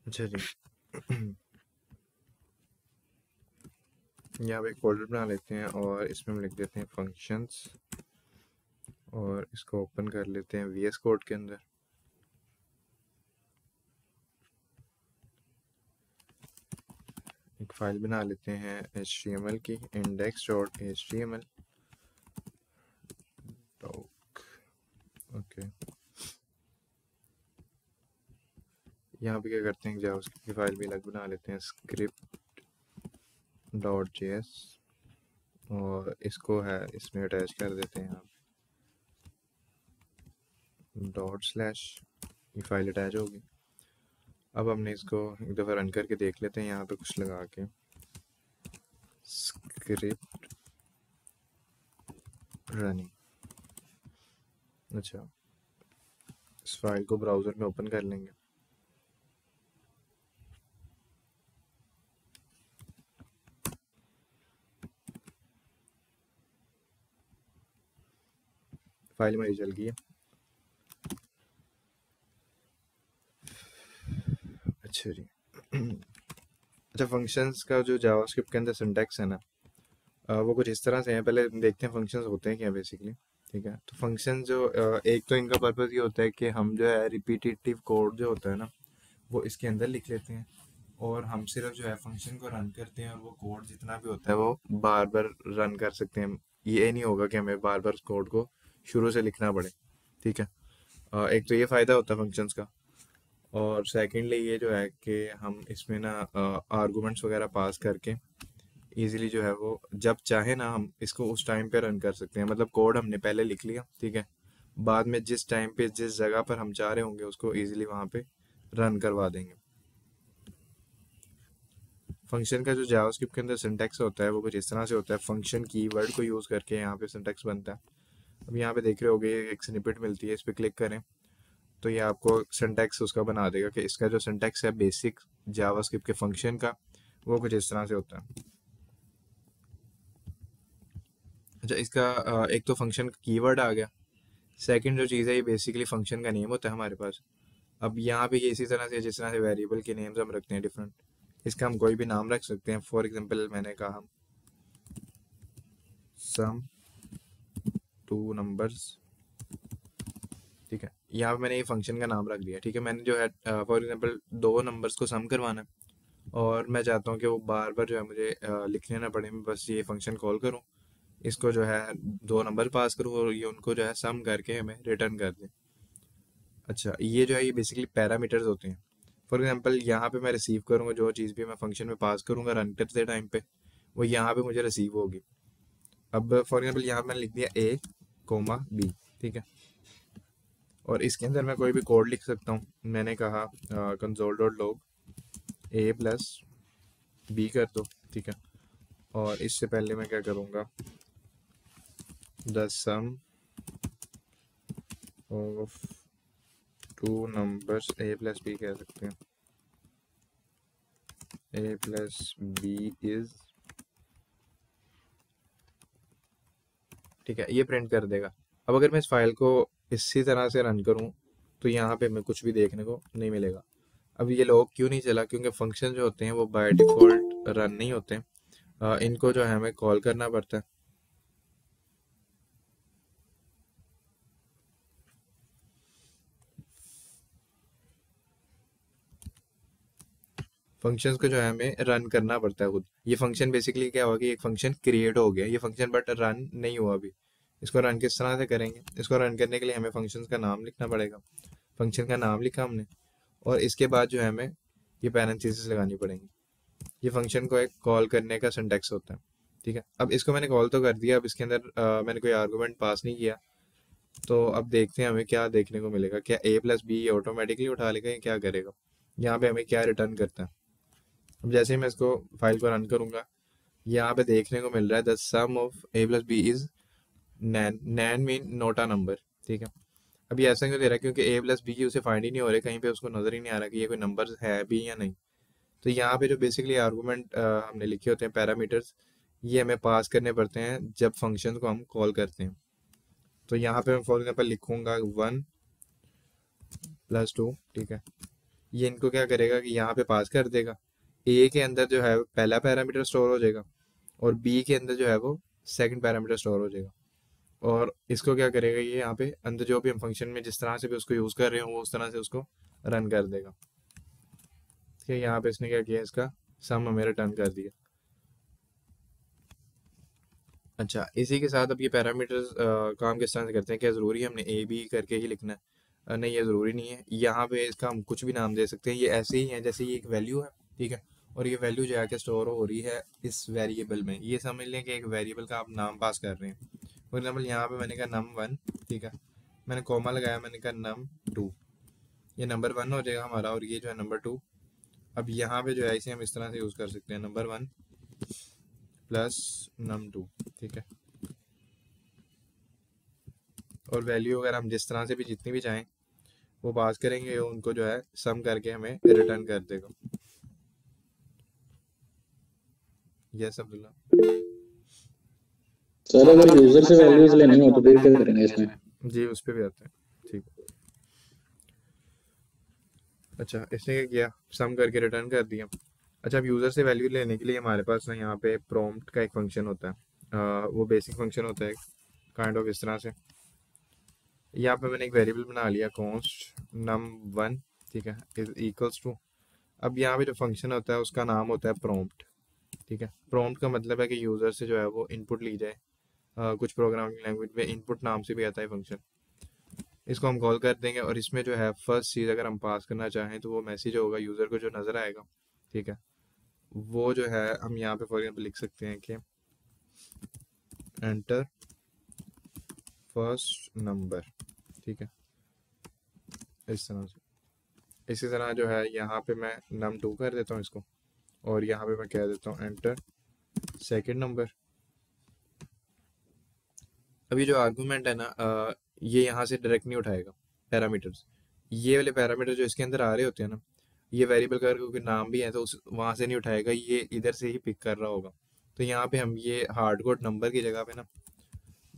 अच्छा जी। यहाँ पे एक फोल्डर बना लेते हैं और इसमें हम लिख देते हैं फंक्शंस और इसको ओपन कर लेते हैं VS कोड के अंदर। एक फाइल बना लेते हैं HTML की index.html। ओके, यहाँ पे क्या करते हैं, जावास्क्रिप्ट की फाइल भी अलग बना लेते हैं script.js और इसको है इसमें अटैच कर देते हैं आप /, ये फाइल अटैच होगी। अब हमने इसको एक दफ़ा रन करके देख लेते हैं, यहाँ पे कुछ लगा के स्क्रिप्ट रनिंग। अच्छा, इस फाइल को ब्राउज़र में ओपन कर लेंगे। फाइल हमारी चल गई है। अच्छा जी। अच्छा, फंक्शंस का जो जावास्क्रिप्ट के अंदर सिंटैक्स है ना, वो कुछ इस तरह से है। पहले देखते हैं फंक्शंस होते हैं क्या बेसिकली। ठीक है, तो फंक्शन जो एक तो इनका पर्पज़ ये होता है कि हम जो है रिपीटेटिव कोड जो होता है ना, वो इसके अंदर लिख लेते हैं और हम सिर्फ जो है फंक्शन को रन करते हैं और वो कोड जितना भी होता है वो बार बार रन कर सकते हैं। ये नहीं होगा कि हमें बार बार उस कोड को शुरू से लिखना पड़े। ठीक है, एक तो ये फ़ायदा होता है फंक्शंस का। और सेकेंडली ये जो है कि हम इसमें ना आर्गूमेंट्स वगैरह पास करके इजीली जो है वो जब चाहे ना हम इसको उस टाइम पे रन कर सकते हैं। मतलब कोड हमने पहले लिख लिया, ठीक है, बाद में जिस टाइम पे जिस जगह पर हम चाह रहे होंगे उसको इजीली वहाँ पे रन करवा देंगे। फंक्शन का जो जावास्क्रिप्ट के अंदर सिंटैक्स होता है वो कुछ इस तरह से होता है। फंक्शन कीवर्ड को यूज़ करके यहाँ पे सिंटैक्स बनता है। अब यहाँ पे देख रहे होगे एक स्निपेट मिलती है, इस पर क्लिक करें तो ये आपको सिंटैक्स उसका बना देगा कि इसका जो सिंटैक्स है बेसिक जावास्क्रिप्ट के फंक्शन का, वो कुछ इस तरह से होता है। अच्छा, इसका एक तो फंक्शन का कीवर्ड आ गया। सेकंड जो चीज़ है, ये बेसिकली फंक्शन का नेम होता है हमारे पास। अब यहाँ पे ये इसी तरह से जिस तरह से वेरिएबल के नेम्स हम रखते हैं डिफरेंट, इसका हम कोई भी नाम रख सकते हैं। फॉर एग्जांपल मैंने कहा सम टू नंबर्स। ठीक है, यहाँ पे मैंने ये फंक्शन का नाम रख दिया। ठीक है, मैंने जो है फॉर एग्जांपल दो नंबर्स को सम करवाना है और मैं चाहता हूँ कि वो बार बार जो है मुझे लिखने ना पड़े, मैं बस ये फंक्शन कॉल करूँ, इसको जो है दो नंबर पास करूँ और ये उनको जो है सम करके हमें रिटर्न कर दे। अच्छा, ये जो है ये बेसिकली पैरामीटर्स होते हैं। फॉर एग्जांपल यहाँ पे मैं रिसीव करूँगा जो चीज़ भी मैं फंक्शन में पास करूँगा रन करते टाइम पे, वो यहाँ पे मुझे रिसीव होगी। अब फॉर एग्जांपल यहाँ मैंने लिख दिया A, B। ठीक है, और इसके अंदर मैं कोई भी कोड लिख सकता हूँ। मैंने कहा console.log A+B कर दो। ठीक है, और इससे पहले मैं क्या करूँगा, the sum of two numbers A+B कह सकते हैं, A+B इज। ठीक है, ये प्रिंट कर देगा। अब अगर मैं इस फाइल को इसी तरह से रन करूँ तो यहाँ पे हमें कुछ भी देखने को नहीं मिलेगा। अब ये लॉग क्यों नहीं चला, क्योंकि फंक्शन जो होते हैं वो बाय डिफ़ॉल्ट रन नहीं होते हैं। इनको जो है हमें कॉल करना पड़ता है। फंक्शंस को जो है हमें रन करना पड़ता है खुद। ये फंक्शन बेसिकली क्या होगा कि एक फंक्शन क्रिएट हो गया ये फंक्शन, बट रन नहीं हुआ अभी। इसको रन किस तरह से करेंगे, इसको रन करने के लिए हमें फंक्शंस का नाम लिखना पड़ेगा। फंक्शन का नाम लिखा हमने और इसके बाद जो है हमें ये पैरेंथेसिस लगानी पड़ेंगी। ये फंक्शन को एक कॉल करने का सिंटैक्स होता है। ठीक है, अब इसको मैंने कॉल तो कर दिया, अब इसके अंदर मैंने कोई आर्गूमेंट पास नहीं किया। तो अब देखते हैं हमें क्या देखने को मिलेगा। क्या A+B ऑटोमेटिकली उठा लेगा या क्या करेगा, यहाँ पे हमें क्या रिटर्न करता है। अब जैसे ही मैं इसको फाइल को रन करूंगा, यहाँ पे देखने को मिल रहा है the sum of A+B is NaN. NaN mean not a number. ठीक है, अभी ऐसा क्यों दे रहा है, क्योंकि A+B की उसे फाइंड ही नहीं हो रहे, कहीं पे उसको नजर ही नहीं आ रहा कि ये कोई नंबर है भी या नहीं। तो यहाँ पे जो बेसिकली आर्गूमेंट हमने लिखे होते हैं पैरामीटर्स, ये हमें पास करने पड़ते हैं जब फंक्शन को हम कॉल करते हैं। तो यहाँ पे मैं फॉर एग्जाम्पल लिखूंगा 1+2। ठीक है, ये इनको क्या करेगा कि यहाँ पे पास कर देगा। ए के अंदर जो है पहला पैरामीटर स्टोर हो जाएगा और बी के अंदर जो है वो सेकंड पैरामीटर स्टोर हो जाएगा। और इसको क्या करेगा, ये यहाँ पे अंदर जो भी हम फंक्शन में जिस तरह से भी उसको यूज़ कर रहे हो वो उस तरह से उसको रन कर देगा। ठीक है, यहाँ पे इसने क्या किया, इसका सम हमें रिटर्न कर दिया। अच्छा, इसी के साथ अब ये पैरामीटर्स काम किस तरह से करते हैं, क्या ज़रूरी है हमने ए बी करके ही लिखना है? नहीं, ये ज़रूरी नहीं है। यहाँ पे इसका हम कुछ भी नाम दे सकते हैं, ये ऐसे ही है जैसे ये एक वैल्यू है। ठीक है, और ये वैल्यू जो है कि स्टोर हो रही है इस वेरिएबल में। ये समझ लें कि एक वेरिएबल का आप नाम पास कर रहे हैं। फॉर एग्जाम्पल यहाँ पे मैंने कहा num1। ठीक है, मैंने कॉमा लगाया, मैंने कहा num2। ये नंबर 1 हो जाएगा हमारा और ये जो है नंबर 2। अब यहाँ पे जो है इसे हम इस तरह से यूज़ कर सकते हैं, नंबर 1 प्लस num2। ठीक है, और वैल्यू अगर हम जिस तरह से भी जितनी भी चाहें वो पास करेंगे, उनको जो है सम करके हमें रिटर्न कर देगा। यस अब्दुल्ला। सर अगर यूजर से वैल्यूज लेनी हो तो फिर क्या करेंगे इसमें? जी, उस पर भी आते हैं। ठीक है, अच्छा इसने क्या किया, सम करके रिटर्न कर दिया। अच्छा, अब यूज़र से वैल्यू लेने के लिए हमारे पास ना यहाँ पे प्रॉम्प्ट का एक फंक्शन होता है। वो बेसिक फंक्शन होता है काइंड ऑफ इस तरह से। यहाँ पे मैंने एक वेरिएबल बना लिया कॉन्स्ट num1। ठीक है, इज इक्वल्स टू, अब यहाँ पे जो फंक्शन होता है उसका नाम होता है प्रॉम्प्ट। ठीक है, प्रॉम्प्ट का मतलब है कि यूज़र से जो है वो इनपुट ली जाए। कुछ प्रोग्रामिंग लैंग्वेज में इनपुट नाम से भी आता है फंक्शन। इसको हम कॉल कर देंगे और इसमें जो है फर्स्ट चीज़ अगर हम पास करना चाहें तो वो मैसेज होगा यूज़र को जो नज़र आएगा। ठीक है, वो जो है हम यहाँ पे फॉर एग्जाम्पल लिख सकते हैं कि एंटर फर्स्ट नंबर। ठीक है, इस तरह से। इसी तरह जो है यहाँ पे मैं num2 कर देता हूँ इसको, और यहाँ पे मैं कह देता हूँ एंटर सेकंड नंबर। अब ये जो आर्गूमेंट है ना, ये यहाँ से डायरेक्ट नहीं उठाएगा पैरामीटर्स। ये वाले पैरामीटर जो इसके अंदर आ रहे होते हैं ना, ये वेरिएबल का क्योंकि नाम भी है तो उस वहाँ से नहीं उठाएगा, ये इधर से ही पिक कर रहा होगा। तो यहाँ पे हम ये हार्ड कोड नंबर की जगह पे ना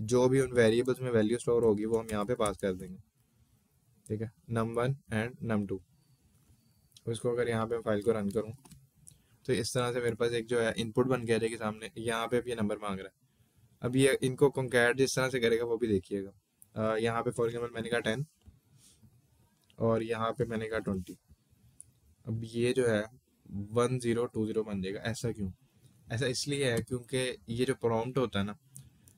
जो भी उन वेरिएबल्स में वैल्यू स्टोर होगी वो हम यहाँ पे पास कर देंगे। ठीक है, num1 एंड num2। उसको अगर यहाँ पे फाइल को रन करूँ तो इस तरह से मेरे पास एक जो है इनपुट बन के आ जाएगी सामने। यहाँ पे अब ये नंबर मांग रहा है। अब ये इनको कंकैट जिस तरह से करेगा वो भी देखिएगा। यहाँ पे फॉर एग्जाम्पल मैंने कहा 10 और यहाँ पे मैंने कहा 20। अब ये जो है 1020 बन जाएगा। ऐसा क्यों? ऐसा इसलिए है क्योंकि ये जो प्रॉम्प्ट होता है ना,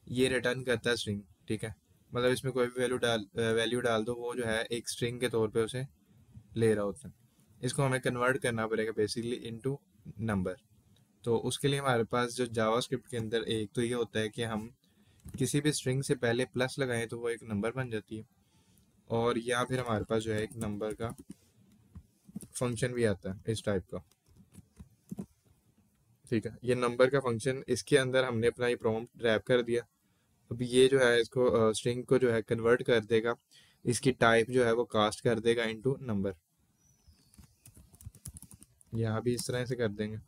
ये रिटर्न करता है स्ट्रिंग। ठीक है, मतलब इसमें कोई भी वैल्यू डाल दो वो जो है एक स्ट्रिंग के तौर पे उसे ले रहा होता है। इसको हमें कन्वर्ट करना पड़ेगा बेसिकली इनटू नंबर। तो उसके लिए हमारे पास जो जावास्क्रिप्ट के अंदर एक तो ये होता है कि हम किसी भी स्ट्रिंग से पहले प्लस लगाएं तो वो एक नंबर बन जाती है, और या फिर हमारे पास जो है एक नंबर का फंक्शन भी आता है इस टाइप का। ठीक है, ये नंबर का फंक्शन, इसके अंदर हमने अपना ये प्रॉम्प्ट रैप कर दिया। अब ये जो है इसको स्ट्रिंग को जो है कन्वर्ट कर देगा, इसकी टाइप जो है वो कास्ट कर देगा इनटू नंबर। यहाँ भी इस तरह से कर देंगे।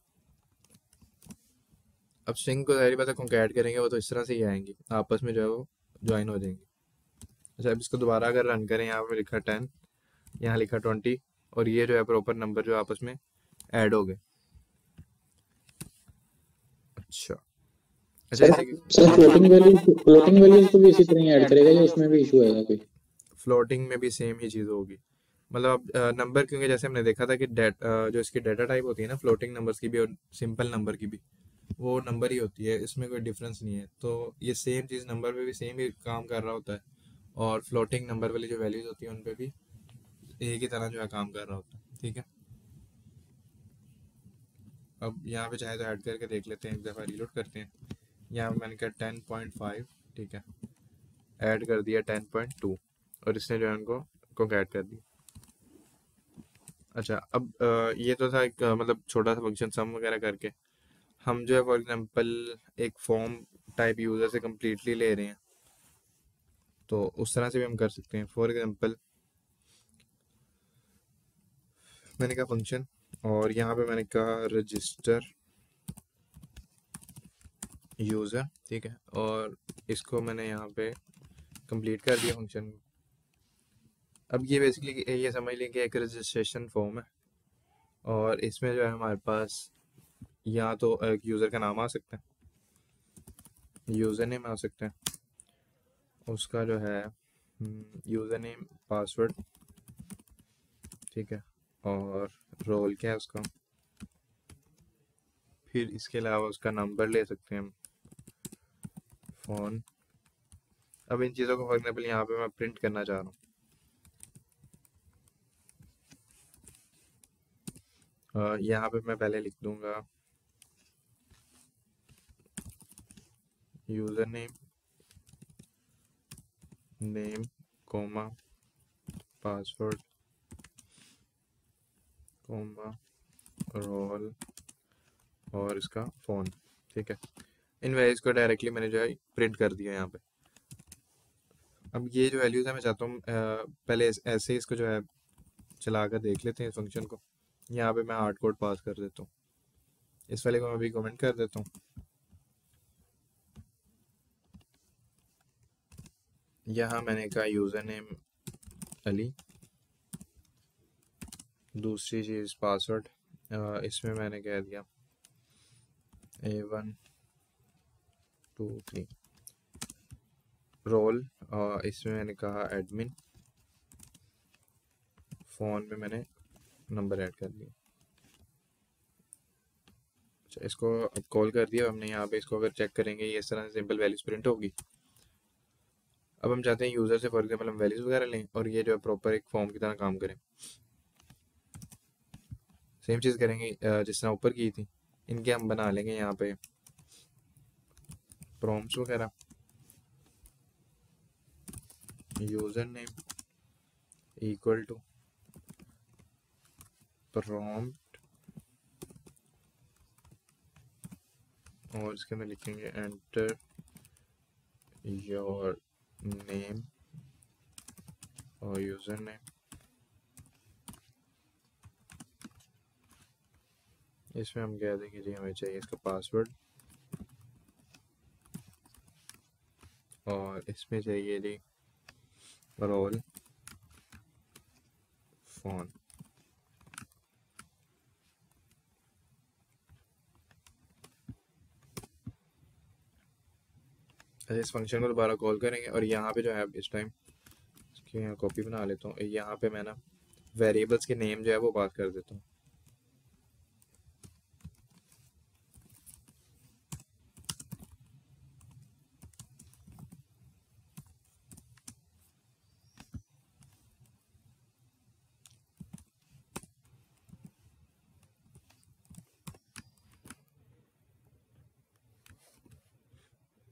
अब स्ट्रिंग को जाहिर बात है कॉन्कैट करेंगे वो तो इस तरह से ही आएंगी, आपस में जो है वो ज्वाइन हो जाएंगी। अच्छा, अब इसको दोबारा अगर रन करें, यहाँ पे लिखा 10, यहाँ लिखा 20, और ये जो है प्रॉपर नंबर जो आपस में ऐड हो गए। अच्छा अच्छा, सर सर फ्लोटिंग वैल्यूज को भी इसी तरह ऐड करेगा या उसमें भी इशू आएगा कोई? फ्लोटिंग में भी सेम ही चीज़ होगी। मतलब नंबर, क्योंकि जैसे हमने देखा था कि जो इसकी डाटा टाइप होती है ना फ्लोटिंग नंबर्स की भी और सिंपल नंबर की भी, वो नंबर ही होती है, इसमें कोई डिफरेंस नहीं है। तो ये सेम चीज़ नंबर पे भी सेम ही काम कर रहा होता है, और फ्लोटिंग नंबर वाली जो वैल्यूज होती है उन पे भी एक ही तरह जो है काम कर रहा होता है। ठीक है, अब यहाँ पे चाहे तो ऐड करके देख लेते हैं, एक दफ़ा रीलोड करते हैं। यहाँ पे मैंने कहा 10.5। ठीक है, ऐड कर दिया 10.2 और इसने जो है उनको कॉन्कैट कर दिया। अच्छा, अब ये तो था एक मतलब छोटा सा फंक्शन सम वगैरह करके। हम जो है फॉर एग्जांपल एक फॉर्म टाइप यूज़र से कम्प्लीटली ले रहे हैं, तो उस तरह से भी हम कर सकते हैं। फॉर एग्जांपल मैंने कहा फंक्शन, और यहाँ पे मैंने कहा रजिस्टर यूज़र। ठीक है, और इसको मैंने यहाँ पे कंप्लीट कर दिया फंक्शन। अब ये बेसिकली ये समझ लें कि एक रजिस्ट्रेशन फॉर्म है, और इसमें जो है हमारे पास या तो एक यूज़र का नाम आ सकता है, यूज़र नेम आ सकता है, उसका जो है यूज़र नेम, पासवर्ड, ठीक है, और रोल क्या है उसका, फिर इसके अलावा उसका नंबर ले सकते हैं हम, फ़ोन। अब इन चीज़ों को फॉर एग्जाम्पल यहाँ पे मैं प्रिंट करना चाह रहा हूँ। यहाँ पे मैं पहले लिख दूंगा user name, name, comma, password, comma, role, और इसका फ़ोन, ठीक है। इन वैल्यूज़ को डायरेक्टली मैंने जो है प्रिंट कर दिया यहाँ पे। अब ये जो वैल्यूज़ है मैं चाहता हूँ पहले ऐसे ही इसको जो है चला कर देख लेते हैं इस फंक्शन को। यहाँ पे मैं हार्ड कोड पास कर देता हूँ, इस वाले को मैं अभी कमेंट कर देता हूँ। यहाँ मैंने कहा यूज़र नेम अली, दूसरी चीज़ पासवर्ड, इसमें मैंने कह दिया A1 2 3, रोल इसमें मैंने कहा एडमिन, फ़ोन में मैंने नंबर ऐड कर दिया। अच्छा, इसको अब कॉल कर दिया हमने यहाँ पे। इसको अगर चेक करेंगे ये इस तरह से सिंपल वैल्यूज प्रिंट होगी। अब हम चाहते हैं यूज़र से फॉर एग्जाम्पल हम वैल्यूज वगैरह लें और ये जो है प्रॉपर एक फॉर्म की तरह काम करें। सेम चीज़ करेंगे जिस तरह ऊपर की थी, इनके हम बना लेंगे यहाँ पे प्रॉम्प्ट्स वगैरह। User name equal to prompt, और इसके अंदर लिखेंगे एंटर योर नेम और यूज़र नेम। इसमें हम कह देंगे जी हमें चाहिए इसका पासवर्ड, और इसमें चाहिए जी रोल, फ़ोन। अच्छा, इस फंक्शन को दोबारा कॉल करेंगे और यहाँ पे जो है इस टाइम इसकी यहाँ कॉपी बना लेता हूँ। यहाँ पे मैं ना वेरिएबल्स के नेम जो है वो पास कर देता हूँ।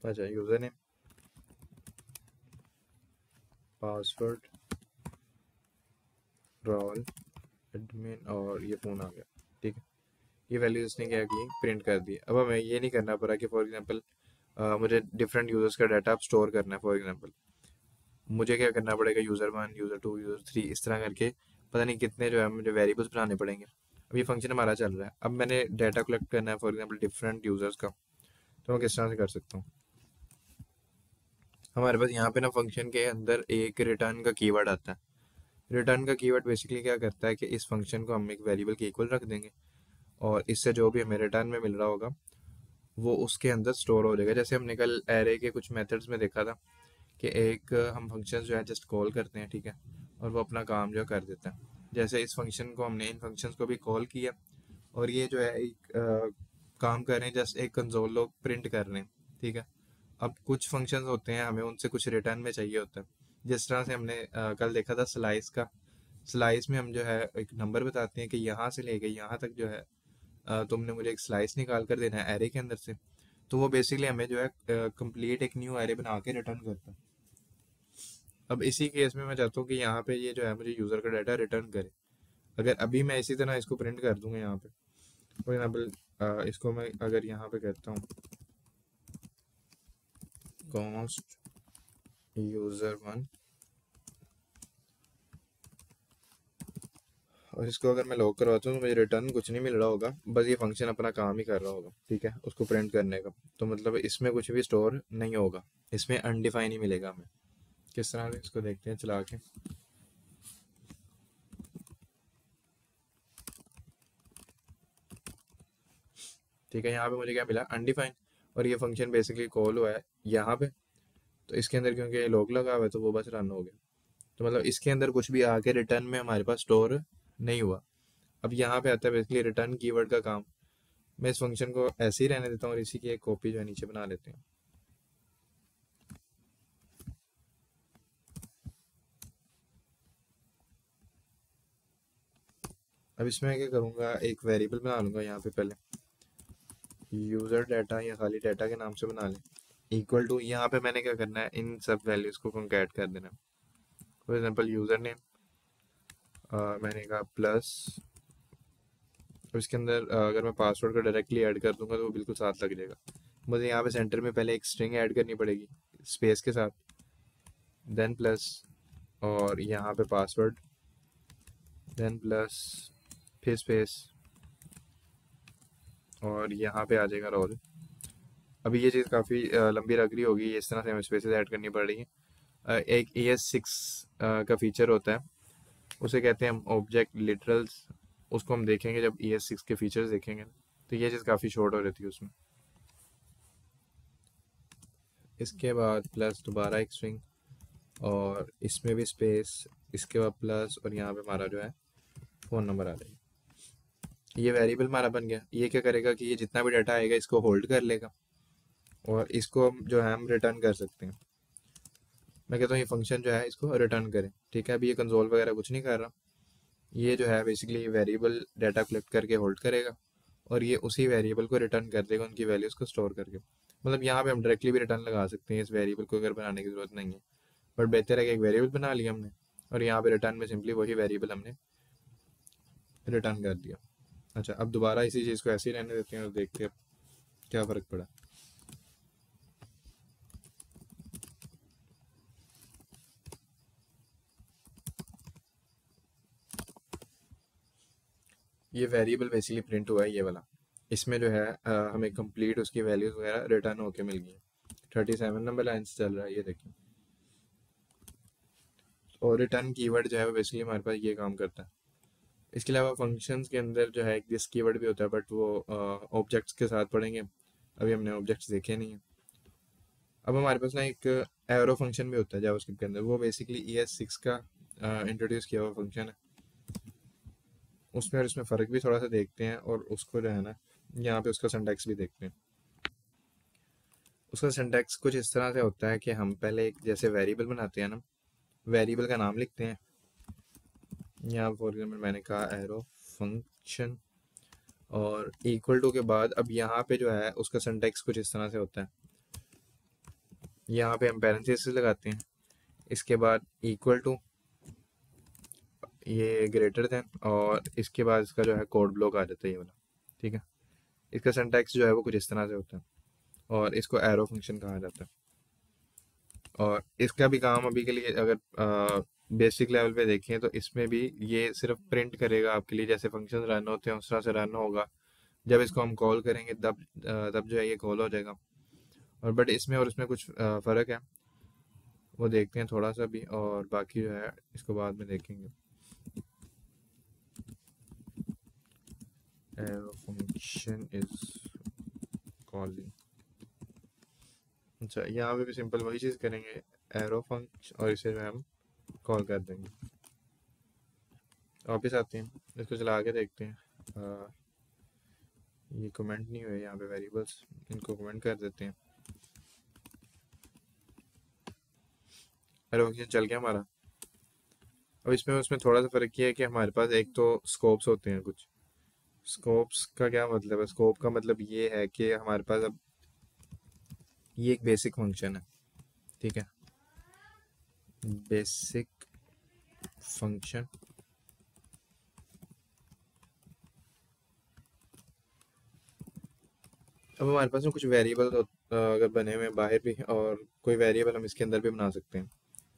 अच्छा, user name, password, role, admin, और ये फ़ोन आ गया, ठीक है। ये वैल्यूज इसने क्या की, प्रिंट कर दी। अब हमें ये नहीं करना पड़ा कि फॉर एग्जांपल मुझे डिफरेंट यूज़र्स का डाटा स्टोर करना है। फॉर एग्जांपल मुझे क्या करना पड़ेगा, यूज़र 1, यूज़र 2, यूज़र 3, इस तरह करके पता नहीं कितने जो है मुझे वेरिएबल्स बनाने पड़ेंगे। अब ये फंक्शन हमारा चल रहा है, अब मैंने डाटा कलेक्ट करना है फॉर एग्जांपल डिफरेंट यूज़र्स का, तो मैं किस तरह से कर सकता हूँ। हमारे पास यहाँ पे ना फंक्शन के अंदर एक रिटर्न का कीवर्ड आता है। रिटर्न का कीवर्ड बेसिकली क्या करता है कि इस फंक्शन को हम एक वेरिएबल के इक्वल रख देंगे और इससे जो भी हमें रिटर्न में मिल रहा होगा वो उसके अंदर स्टोर हो जाएगा। जैसे हमने कल एरे के कुछ मेथड्स में देखा था कि एक हम फंक्शन जो है जस्ट कॉल करते हैं, ठीक है, और वो अपना काम जो है कर देता है। जैसे इस फंक्शन को हमने इन फंक्शंस को भी कॉल किया और ये जो है एक काम कर रहे हैं, जस्ट एक कंसोल लॉग प्रिंट कर रहे हैं, ठीक है। अब कुछ फंक्शंस होते हैं हमें उनसे कुछ रिटर्न में चाहिए होता है। जिस तरह से हमने कल देखा था स्लाइस का। स्लाइस में हम जो है एक नंबर बताते हैं कि यहाँ से लेके यहाँ तक जो है तुमने मुझे एक स्लाइस निकाल कर देना है एरे के अंदर से। तो वो बेसिकली हमें जो है कंप्लीट एक न्यू एरे बना के रिटर्न करता है। अब इसी केस में मैं चाहता हूँ कि यहाँ पे ये जो है मुझे यूज़र का डाटा रिटर्न करे। अगर अभी मैं इसी तरह इसको प्रिंट कर दूंगा यहाँ पे, फॉर एग्जाम्पल इसको मैं अगर यहाँ पे कहता हूँ कॉस्ट यूज़र 1, और इसको अगर मैं लॉक करवाता हूँ तो मुझे रिटर्न कुछ नहीं मिल रहा होगा, बस ये फंक्शन अपना काम ही कर रहा होगा, ठीक है, उसको प्रिंट करने का। तो मतलब इसमें कुछ भी स्टोर नहीं होगा, इसमें अनडिफाइन ही मिलेगा हमें। किस तरह से इसको देखते हैं चला के। ठीक है, यहाँ पे मुझे क्या मिला, अनडिफाइंड। और ये फंक्शन बेसिकली कॉल हुआ है यहाँ पे, तो इसके अंदर क्योंकि लॉग लगा हुआ है तो वो बस रन हो गया। तो मतलब इसके अंदर कुछ भी आके रिटर्न में हमारे पास स्टोर नहीं हुआ। अब यहाँ पे आता है बेसिकली रिटर्न कीवर्ड का काम। मैं इस फंक्शन को ऐसे ही रहने देता हूँ और इसी की एक कॉपी जो है नीचे बना लेते हैं। अब इसमें मैं क्या करूँगा, एक वेरिएबल बना लूँगा यहाँ पे पहले, यूज़र डाटा या खाली डाटा के नाम से बना लें, इक्वल टू, यहाँ पे मैंने क्या करना है, इन सब वैल्यूज़ को कंकैट कर देना। फॉर एग्जांपल यूज़र नेम मैंने कहा प्लस, अब इसके अंदर अगर मैं पासवर्ड को डायरेक्टली ऐड कर दूंगा तो वो बिल्कुल साथ लग जाएगा। मुझे यहाँ पे सेंटर में पहले एक स्ट्रिंग ऐड करनी पड़ेगी स्पेस के साथ, देन प्लस, और यहाँ पे पासवर्ड, देन प्लस, फिर स्पेस, और यहाँ पे आ जाएगा रोल। अभी ये चीज़ काफ़ी लंबी लग रही होगी, इस तरह से हमें स्पेसेस ऐड करनी पड़ रही है। एक ES6 का फीचर होता है, उसे कहते हैं हम ऑब्जेक्ट लिटरल्स। उसको हम देखेंगे जब ES6 के फीचर्स देखेंगे, तो ये चीज़ काफ़ी शॉर्ट हो रही थी उसमें। इसके बाद प्लस दोबारा एक स्ट्रिंग, और इसमें भी स्पेस, इसके बाद प्लस, और यहाँ पे हमारा जो है फ़ोन नंबर आ जाएगा। ये वेरिएबल हमारा बन गया। ये क्या करेगा कि ये जितना भी डाटा आएगा इसको होल्ड कर लेगा, और इसको जो है हम रिटर्न कर सकते हैं। मैं कहता हूँ ये फंक्शन जो है इसको रिटर्न करें। ठीक है, अभी ये कंसोल वगैरह कुछ नहीं कर रहा, ये जो है बेसिकली वेरिएबल डाटा कलेक्ट करके होल्ड करेगा, और ये उसी वेरिएबल को रिटर्न कर देगा उनकी वैल्यूज़ को स्टोर करके। मतलब यहाँ पे हम डायरेक्टली भी रिटर्न लगा सकते हैं, इस वेरिएबल को अगर बनाने की ज़रूरत नहीं है, बट बेहतर है कि एक वेरिएबल बना लिया हमने, और यहाँ पे रिटर्न में सिंपली वही वेरिएबल हमने रिटर्न कर दिया। अच्छा, अब दोबारा इसी चीज़ को ऐसे ही रहने देते हैं और देखते हैं क्या फ़र्क पड़ा। ये वेरिएबल बेसिकली प्रिंट हुआ है ये वाला। इसमें जो है हमें कंप्लीट उसकी वैल्यूज़ वगैरह रिटर्न होके मिल गई है। 37 नंबर लाइन से चल रहा है, ये देखिए। और रिटर्न कीवर्ड जो है वो बेसिकली हमारे पास ये काम करता है। इसके अलावा फंक्शंस के अंदर जो है एक दिस कीवर्ड भी होता है, बट वो ऑब्जेक्ट्स के साथ पढ़ेंगे, अभी हमने ऑब्जेक्ट्स देखे नहीं है। अब हमारे पास ना एक एरो फंक्शन भी होता है जावास्क्रिप्ट के अंदर, वो बेसिकली ES6 का इंट्रोड्यूस किया हुआ फंक्शन है। उसमें और इसमें फ़र्क भी थोड़ा सा देखते हैं, और उसको जो है ना यहाँ पे उसका सिंटैक्स भी देखते हैं। उसका सिंटैक्स कुछ इस तरह से होता है कि हम पहले एक जैसे वेरिएबल बनाते हैं ना, वेरिएबल का नाम लिखते हैं। यहाँ फॉर एग्जाम्पल मैंने कहा एरो फंक्शन, और इक्वल टू के बाद अब यहाँ पे जो है उसका सिंटैक्स कुछ इस तरह से होता है। यहाँ पे हम पैरेंथेसिस लगाते हैं, इसके बाद इक्वल टू, ये ग्रेटर देन, और इसके बाद इसका जो है कोड ब्लॉक आ जाता है ये वाला। ठीक है, इसका सिंटैक्स जो है वो कुछ इस तरह से होता है, और इसको एरो फंक्शन कहा जाता है। और इसका भी काम अभी के लिए अगर बेसिक लेवल पे देखें तो इसमें भी ये सिर्फ प्रिंट करेगा आपके लिए, जैसे फंक्शन रन होते हैं उस तरह से रन होगा। जब इसको हम कॉल करेंगे तब जो है ये कॉल हो जाएगा। और बट इसमें और उसमें कुछ फ़र्क है, वो देखते हैं थोड़ा सा भी, और बाकी जो है इसको बाद में देखेंगे। Function is calling. अच्छा, यहाँ पे भी सिंपल वही चीज़ करेंगे, एरो फंक्शन, और इसे जो है हम कॉल कर देंगे। वापस आते हैं, इसको चला के देखते हैं। ये कमेंट नहीं हुए यहाँ पे वेरिएबल्स, इनको कमेंट कर देते हैं। एरो फंक्शन चल गया हमारा। अब इसमें उसमें थोड़ा सा फ़र्क ये है कि हमारे पास एक तो स्कोप्स होते हैं कुछ। स्कोप्स का क्या मतलब है, स्कोप का मतलब ये है कि हमारे पास अब ये एक बेसिक फंक्शन है। ठीक है, बेसिक फंक्शन। अब हमारे पास में कुछ वेरिएबल अगर बने हुए हैं बाहर भी, और कोई वेरिएबल हम इसके अंदर भी बना सकते हैं।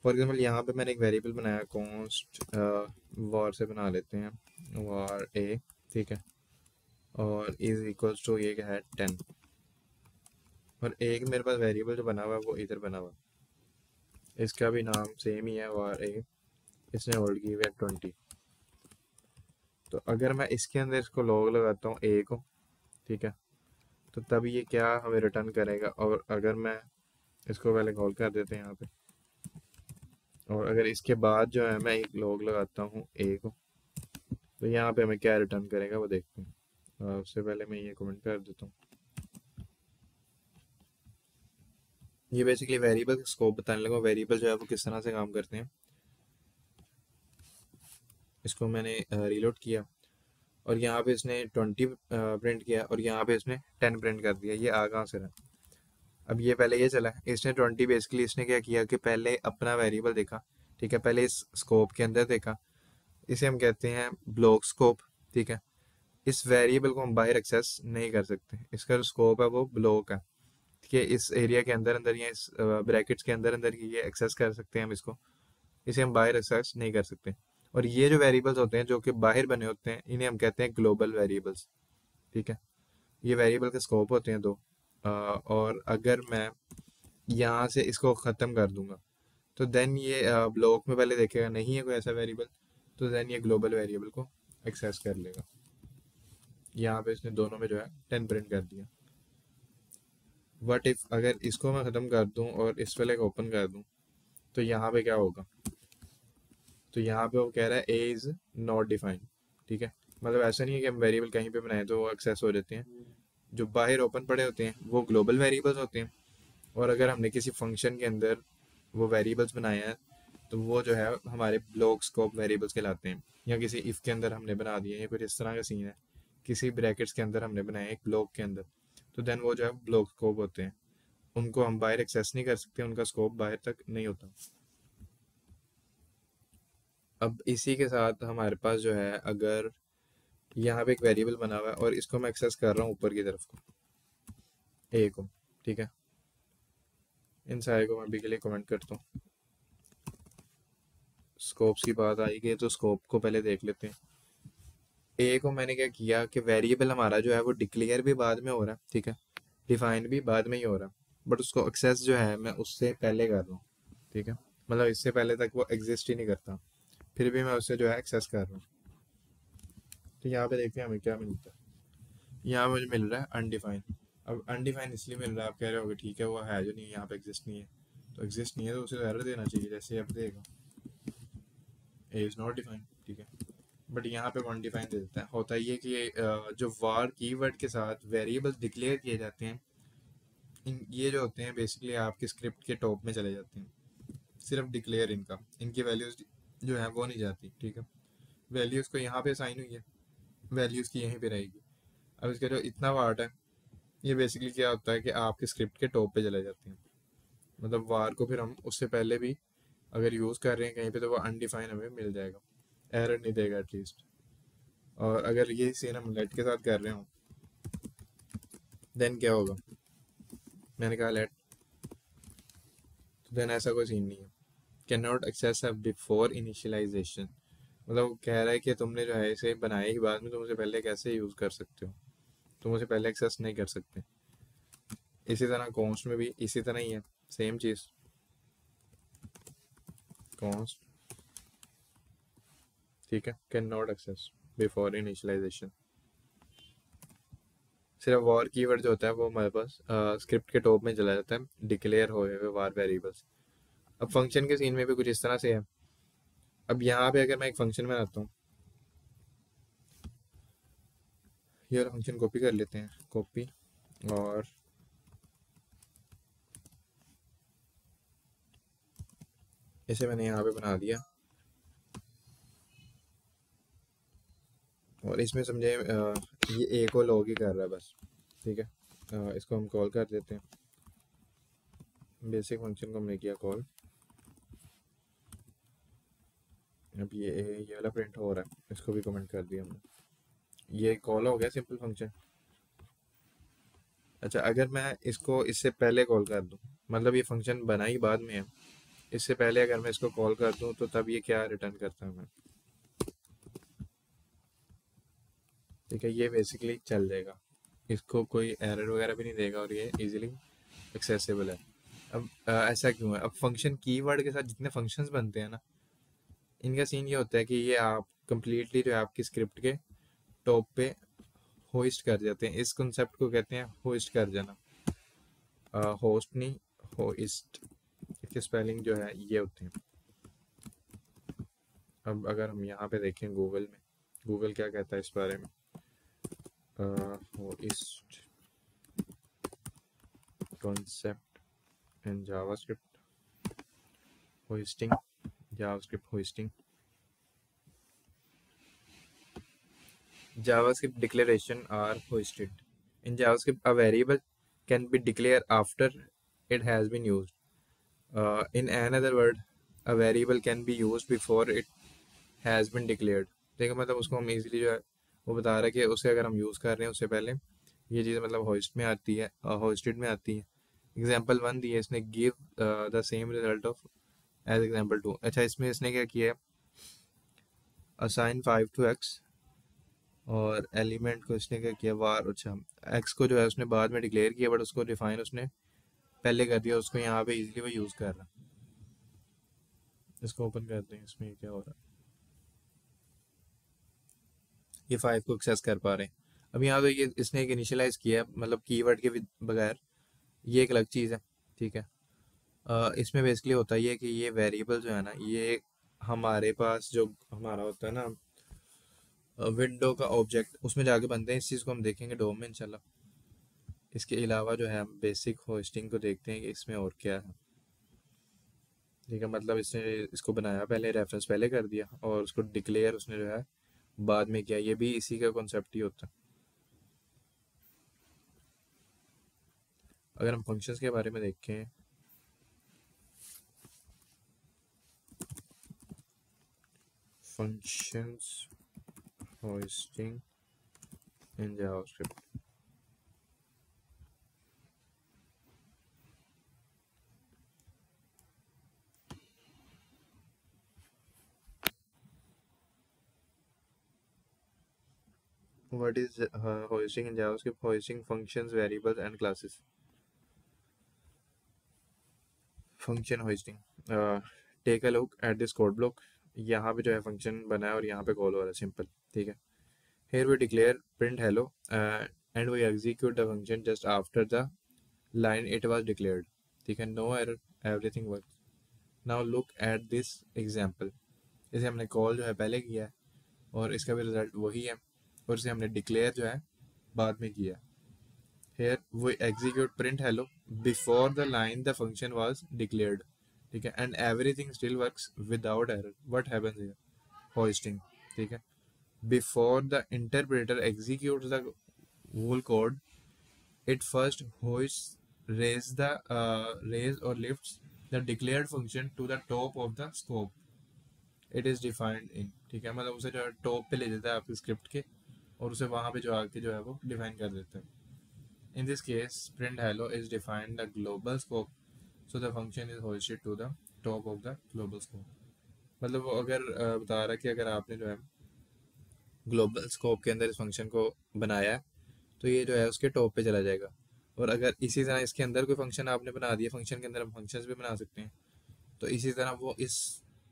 फॉर एग्जाम्पल यहाँ पे मैंने एक वेरिएबल बनाया, कॉन्स्ट वार से बना लेते हैं, वार ए। ठीक है, और इज इक्वल्स टू ये क्या है 10, और एक मेरे पास वेरिएबल जो बना हुआ है वो इधर बना हुआ है, इसका भी नाम सेम ही है, वार ए। इसने होल्ड की हुई है 20। तो अगर मैं इसके अंदर इसको लॉग लगाता हूँ ए को, ठीक है, तो तब ये क्या हमें रिटर्न करेगा। और अगर मैं इसको पहले कॉल कर देते हैं यहाँ पे, और अगर इसके बाद जो है मैं एक लॉग लगाता हूँ ए को, तो यहाँ पे हमें क्या रिटर्न करेगा वो देखते हैं। उससे पहले मैं ये कमेंट कर देता हूँ। ये बेसिकली वेरिएबल का स्कोप बताने लगा। वेरिएबल जो है वो किस तरह से काम करते हैं। इसको मैंने रीलोड किया और यहाँ पे इसने 20 प्रिंट किया और यहाँ पे इसने 10 प्रिंट कर दिया। ये आ कहाँ से रहा। अब ये पहले ये चला, इसने 20 बेसिकली इसने क्या किया कि पहले अपना वेरिएबल देखा, ठीक है, पहले इस स्कोप के अंदर देखा। इसे हम कहते हैं ब्लॉक स्कोप, ठीक है। इस वेरिएबल को हम बाहर एक्सेस नहीं कर सकते, इसका जो स्कोप है वो ब्लॉक है, ठीक है। इस एरिया के अंदर अंदर या इस ब्रैकेट्स के अंदर अंदर ही ये एक्सेस कर सकते हैं हम इसको, इसे हम बाहर एक्सेस नहीं कर सकते। और ये जो वेरिएबल्स होते हैं जो कि बाहर बने होते हैं, इन्हें हम कहते हैं ग्लोबल वेरिएबल्स, ठीक है। ये वेरिएबल के स्कोप होते हैं दो। और अगर मैं यहाँ से इसको ख़त्म कर दूंगा तो देन ये ब्लॉक में पहले देखेगा नहीं है कोई ऐसा वेरिएबल, तो देन ये ग्लोबल वेरिएबल को एक्सेस कर लेगा। यहाँ पे इसने दोनों में जो है 10 प्रिंट कर दिया। बट इफ अगर इसको मैं ख़त्म कर दूं और इस वाले को ओपन कर दूं, तो यहाँ पे क्या होगा। तो यहाँ पे वो कह रहा है ए इज़ नॉट डिफाइंड, ठीक है। मतलब ऐसा नहीं है कि हम वेरिएबल कहीं पे बनाए तो वो एक्सेस हो जाते हैं। जो बाहर ओपन पड़े होते हैं वो ग्लोबल वेरिएबल्स होते हैं, और अगर हमने किसी फंक्शन के अंदर वो वेरिएबल्स बनाए हैं तो वो जो है हमारे ब्लॉक स्कोप वेरिएबल्स कहलाते हैं। या किसी इफ़ के अंदर हमने बना दिए, या कुछ इस तरह का सीन है, किसी ब्रैकेट्स के अंदर हमने बनाए एक ब्लॉक के अंदर, तो देन वो जो है ब्लॉक स्कोप होते हैं। उनको हम बाहर एक्सेस नहीं कर सकते, उनका स्कोप बाहर तक नहीं होता। अब इसी के साथ हमारे पास जो है, अगर यहाँ पे एक वेरिएबल बना हुआ है और इसको मैं एक्सेस कर रहा हूँ ऊपर की तरफ को, ए को, ठीक है। इन सारे को मैं अभी के लिए कमेंट करता हूँ। स्कोप्स की बात आएगी तो स्कोप को पहले देख लेते हैं। ए को मैंने क्या किया कि वेरिएबल हमारा जो है वो डिक्लेयर भी बाद में हो रहा है, ठीक है, डिफाइन भी बाद में ही हो रहा है, बट उसको एक्सेस जो है मैं उससे पहले कर रहा हूँ, ठीक है। मतलब इससे पहले तक वो एग्जिस्ट ही नहीं करता, फिर भी मैं उससे जो है एक्सेस कर रहा हूँ। तो यहाँ पे देखते हैं हमें क्या मिलता है। यहाँ मुझे मिल रहा है अनडिफाइन। अब अनडिफाइन इसलिए मिल रहा है, आप कह रहे होगे ठीक है वो है जो नहीं, यहाँ पे एग्जिस्ट नहीं है। तो एग्जिस्ट नहीं है तो उसे एरर देना चाहिए, जैसे अब देगा ए इज़ नॉट डिफाइंड, ठीक है। बट यहाँ पे वन डिफाइन दे देता है। होता ये कि जो वार कीवर्ड के साथ वेरिएबल्स डिक्लेयर किए जाते हैं, ये जो होते हैं बेसिकली आपके स्क्रिप्ट के टॉप में चले जाते हैं। सिर्फ डिक्लेयर इनकी वैल्यूज जो है वो नहीं जाती, ठीक है। वैल्यूज़ को यहाँ पे साइन हुई है, वैल्यूज़ की यहीं पे रहेगी। अब इसका जो इतना पार्ट है, ये बेसिकली क्या होता है कि आपके स्क्रिप्ट के टॉप पे चले जाते हैं। मतलब वार को फिर हम उससे पहले भी अगर यूज़ कर रहे हैं कहीं पे तो वो अनडिफाइन हमें मिल जाएगा, एरर नहीं देगा एटलीस्ट। और अगर ये सीन हम लेट के साथ कर रहे हो देन क्या होगा। मैंने कहा लेट, तो देन ऐसा कोई सीन नहीं है। Can not access before initialization, मतलब वो कह रहा है कि तुमने जो है इसे बनाए ही बाद में, तुम उसे पहले कैसे यूज़ कर सकते हो, तुम उसे पहले एक्सेस नहीं कर सकते। इसी तरह कॉन्स्ट में भी इसी तरह ही है, सेम चीज़। कॉन्स्ट, ठीक है, can not access before initialization. सिर्फ वॉर कीवर्ड जो होता है वो हमारे पास स्क्रिप्ट के टॉप में चला जाता है डिक्लेयर हुए हुए वार वेरिएबल्स। अब फंक्शन के सीन में भी कुछ इस तरह से है। अब यहाँ पे अगर मैं एक फंक्शन बनाता हूँ, ये वाला फंक्शन कॉपी कर लेते हैं, कॉपी, और इसे मैंने यहाँ पे बना दिया। और इसमें समझे ये ए को लॉग ही कर रहा है बस, ठीक है। इसको हम कॉल कर देते हैं, बेसिक फंक्शन को हमने किया कॉल। अब ये वाला प्रिंट हो रहा है, इसको भी कमेंट कर दिया हमने। ये कॉल हो गया सिंपल फंक्शन। अच्छा, अगर मैं इसको इससे पहले कॉल कर दूं, मतलब ये फंक्शन बना ही बाद में है, इससे पहले अगर मैं इसको कॉल कर दूं तो तब ये क्या रिटर्न करता है मैं, ठीक है। ये बेसिकली चल जाएगा, इसको कोई एरर वगैरह भी नहीं देगा और ये इजीली एक्सेसिबल है। अब ऐसा क्यों है। अब फंक्शन कीवर्ड के साथ जितने फंक्शंस बनते हैं ना, इनका सीन ये होता है कि ये आप कंप्लीटली जो है आपकी स्क्रिप्ट के टॉप पे होस्ट कर जाते हैं। इस कंसेप्ट को कहते हैं होस्ट कर जाना। होस्ट नहीं, होस्ट की स्पेलिंग जो है ये होते हैं। अब अगर हम यहाँ पे देखें गूगल में, गूगल क्या कहता है इस बारे में, host concept in JavaScript, hosting, JavaScript hosting. JavaScript declaration are hosted. In JavaScript, a variable can be declared after it has been used. In another word, a variable can be used before it has been declared. देखो मतलब उसको हम easily जो है वो बता रहा है कि उसे अगर हम यूज़ कर रहे हैं उससे पहले ये चीज़ मतलब होस्ट में आती है, होस्टेड में आती है। एग्जाम्पल 1 दी है इसने, give the same result of as example 2। अच्छा, इसमें इसने क्या किया है, असाइन 5 to x, और एलिमेंट को इसने क्या किया, वार, अच्छा x को जो है उसने बाद में डिक्लेयर किया बट उसको डिफाइन उसने पहले कर दिया, उसको यहाँ पे इजीली वो यूज़ कर रहा है। इसको ओपन करते हैं, इसमें क्या हो रहा है, ये 5 को एक्सेस कर पा रहे हैं। अब यहाँ तो ये इसने एक इनिशियलाइज किया है मतलब कीवर्ड के बगैर, ये एक अलग चीज़ है, ठीक है। इसमें बेसिकली होता ही है कि ये वेरिएबल जो है ना, ये हमारे पास जो हमारा होता है ना विंडो का ऑब्जेक्ट, उसमें जाके बनते हैं। इस चीज़ को हम देखेंगे डोम में इंशाल्लाह। इसके अलावा जो है हम बेसिक होस्टिंग को देखते हैं कि इसमें और क्या है, ठीक है। मतलब इसने इसको बनाया पहले, रेफरेंस पहले कर दिया और उसको डिक्लेयर उसने जो है बाद में किया, ये भी इसी का कॉन्सेप्ट ही होता है। अगर हम फंक्शंस के बारे में देखें, functions hosting in JavaScript, what is hosting in JavaScript? Hosting functions, variables and classes. Function hoisting, take a look at this code block. यहाँ पे जो है फंक्शन बना है और यहाँ पे कॉल हो रहा है, सिंपल, ठीक है। Here we declare print hello and we execute the function just after the line it was declared, ठीक है। No error, everything work. Now look at this example. इसे हमने कॉल जो है पहले किया है और इसका भी रिजल्ट वही है, और इसे हमने डिक्लेयर जो है बाद में किया है। Here we execute print hello before the line the function was declared, ठीक है, and everything still works without error. What happens here? Hoisting, ठीक है। Before the interpreter executes the whole code, it first hoists, raise or lifts the declared function to the top of the scope it is defined in, ठीक है। मतलब उसे जो है top पे ले जाता है आपकी स्क्रिप्ट के और उसे वहाँ पे जो आके जो है वो डिफाइन कर देता है। In this case, print hello is defined the global scope, so the function is hoisted to the top of the global scope. मतलब वो अगर बता रहा है कि अगर आपने जो है ग्लोबल स्कोप के अंदर इस फंक्शन को बनाया है तो ये जो है उसके टॉप पे चला जाएगा। और अगर इसी तरह इसके अंदर कोई फंक्शन आपने बना दिया, फंक्शन के अंदर हम फंक्शंस भी बना सकते हैं, तो इसी तरह वो इस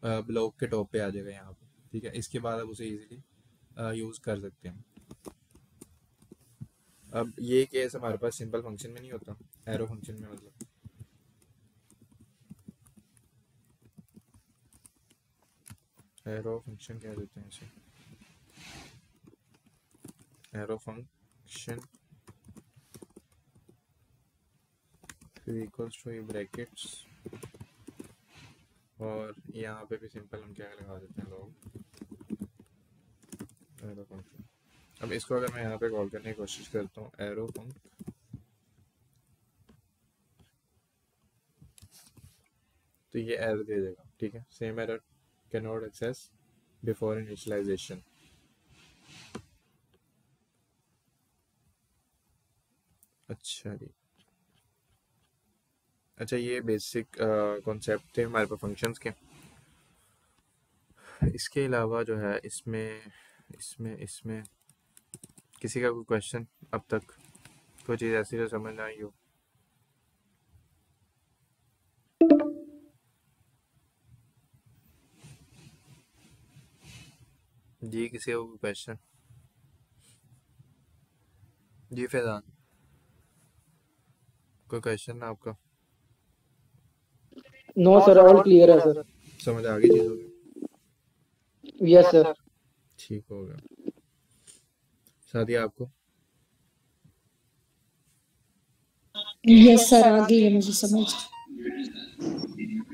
ब्लॉक के टॉप पे आ जाएगा यहाँ पे, ठीक है। इसके बाद आप उसे इजीली यूज़ कर सकते हैं। अब ये केस हमारे पास सिंपल फंक्शन में नहीं होता, एरो फंक्शन में, मतलब एरो फंक्शन कह देते हैं इसे, एरो फंक्शन फिर इक्वल्स टू ब्रैकेट्स, और यहाँ पे भी सिंपल हम क्या लगा देते हैं लोग, एरो फंक्शन। अब इसको अगर मैं यहाँ पे कॉल करने की कोशिश करता हूँ एरो फंक, तो ये एरर दे देगा, ठीक है। Same error, can not access before initialization. अच्छा जी, अच्छा ये बेसिक कॉन्सेप्ट थे हमारे पास फंक्शंस के। इसके अलावा जो है इसमें इसमें इसमें किसी का कोई क्वेश्चन अब तक, कोई चीज़ ऐसी जो समझ ना आई हो? जी, किसी का कोई क्वेश्चन? जी फैजान, कोई क्वेश्चन है आपका? नो सर, ऑल क्लियर है सर। समझ आ गई चीज़ों की? Yes sir. ठीक हो गया। सादिया आपको? यस सर, आ गई है मुझे समझ।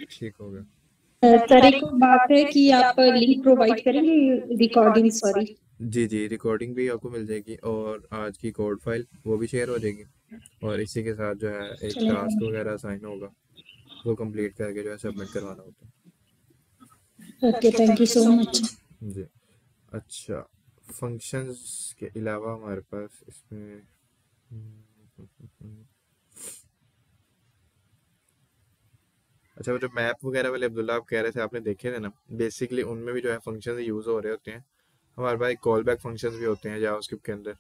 ठीक हो गया। सर एक और बात है कि आप लिंक प्रोवाइड करेंगे रिकॉर्डिंग, सॉरी। जी जी, रिकॉर्डिंग भी आपको मिल जाएगी और आज की कोड फाइल वो भी शेयर हो जाएगी। और इसी के साथ जो है एक टास्क चलेगा। वगैरह असाइन होगा, वो कंप्लीट करके जो है सबमिट करवाना होता okay, thank you so much. है जी। अच्छा, फंक्शंस के अलावा हमारे पास इसमें अच्छा, वो जो मैप वगैरह वाले अब्दुल्ला आप कह रहे थे, आपने देखे थे ना, बेसिकली उनमें भी जो है फंक्शंस यूज़ हो रहे होते हैं। हमारे पास कॉल बैक फंक्शंस भी होते हैं जावास्क्रिप्ट के अंदर,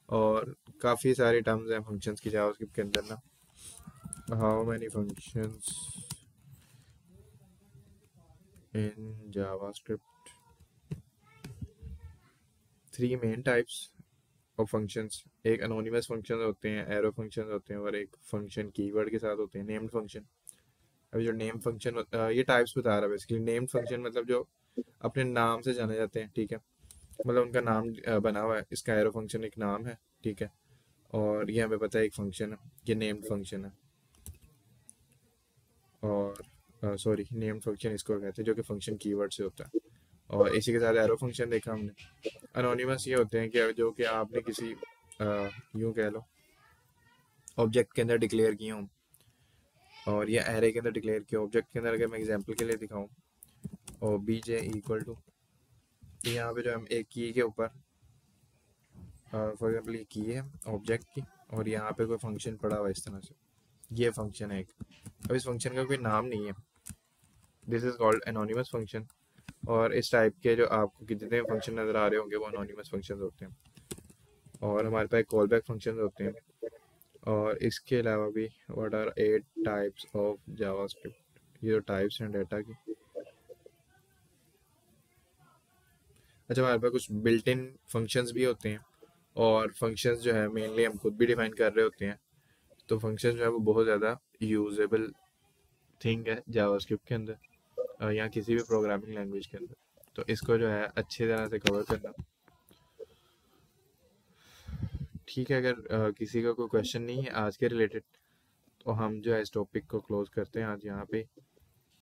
और काफ़ी सारे टर्म्स हैं फंक्शंस की जावास्क्रिप्ट के अंदर ना। How many functions in JavaScript? Three main types of functions. एक अनोनिमस फंक्शन होते हैं, एरो फंक्शन होते हैं, और एक फंक्शन कीवर्ड के साथ होते हैं, नेम्ड फंक्शन। अभी जो नेम फंक्शन, ये टाइप्स बता रहा है बेसिकली। नेम्ड फंक्शन मतलब जो अपने नाम से जाने जाते हैं, ठीक है, मतलब उनका नाम बना हुआ है। इसका एरो फंक्शन एक नाम है, ठीक है, और ये हमें पता है एक फंक्शन है, ये नेम्ड फंक्शन है। और सॉरी, नेम्ड फंक्शन इसको कहते हैं जो कि फंक्शन कीवर्ड से होता है। और इसी के साथ एरो फंक्शन देखा हमने। अनोनिमस ये होते हैं कि जो कि आपने किसी यूं कह लो ऑब्जेक्ट के अंदर डिक्लेयर किए हों, और ये एरे के अंदर डिक्लेयर किया। ऑब्जेक्ट के अंदर अगर मैं एग्जांपल के लिए दिखाऊं, और बीजे इक्वल टू, तो यहाँ पे जो हम एक की के ऊपर फॉर एग्जांपल ये की है ऑब्जेक्ट की, और यहाँ पे कोई फंक्शन पड़ा हुआ है इस तरह से, ये फंक्शन है एक। अब इस फंक्शन का कोई नाम नहीं है, this is called anonymous function. और इस टाइप के जो आपको कि जितने फंक्शन नज़र आ रहे होंगे वो एनोनिमस फंक्शन होते हैं। और हमारे पास कॉल बैक फंक्शन होते हैं। और इसके अलावा भी what are 8 types of JavaScript, ये जो टाइप्स हैं डाटा की। अच्छा, हमारे पास कुछ बिल्ट इन फंक्शंस भी होते हैं, और फंक्शंस जो है मेनली हम खुद भी डिफाइन कर रहे होते हैं। तो फंक्शन जो है वो बहुत ज़्यादा यूजेबल थिंग है जावास्क्रिप्ट के अंदर, या किसी भी प्रोग्रामिंग लैंग्वेज के अंदर। तो इसको जो है अच्छी तरह से कवर करना। ठीक है, अगर किसी का कोई क्वेश्चन नहीं है आज के रिलेटेड, तो हम जो है इस टॉपिक को क्लोज करते हैं आज यहाँ पे।